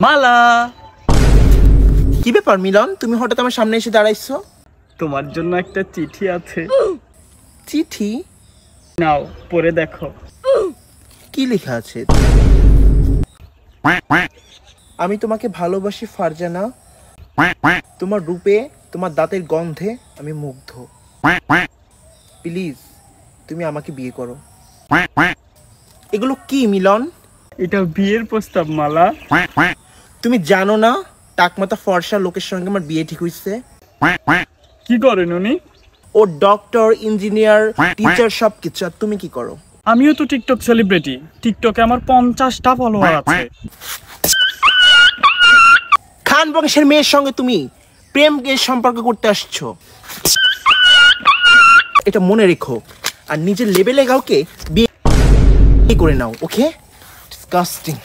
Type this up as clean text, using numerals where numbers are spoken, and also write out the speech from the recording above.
মালা, কি ব্যাপার মিলন, তুমি হঠাৎ আমার সামনে এসে দাঁড়াইছো? তোমার জন্য একটা চিঠি আছে। চিঠি? নাও পড়ে দেখো। কি লেখা আছে? আমি তোমাকে ভালোবাসি ফারজানা, তোমার রূপে, তোমার দাঁতের গন্ধে আমি মুগ্ধ। প্লিজ তুমি আমাকে বিয়ে করো। এগুলো কি মিলন? এটা বিয়ের প্রস্তাব মালা। তুমি জানো না টাকমাতা ফর্সা লোকের সঙ্গে আমার বিয়ে ঠিক হইছে? কি করেন উনি? ও ডক্টর, ইঞ্জিনিয়ার, টিচার সবকিছু। আর তুমি কি করো? আমিও তো টিকটক সেলিব্রিটি। টিকটকে আমার 50টা ফলোয়ার আছে। খান বংশের মেয়ের সঙ্গে তুমি প্রেম সম্পর্ক করতে আসছো, এটা মনে রেখো। আর নিজের লেভেলে কাউকে বিয়ে করে নাও, ওকে? ডিসকাস্টিং।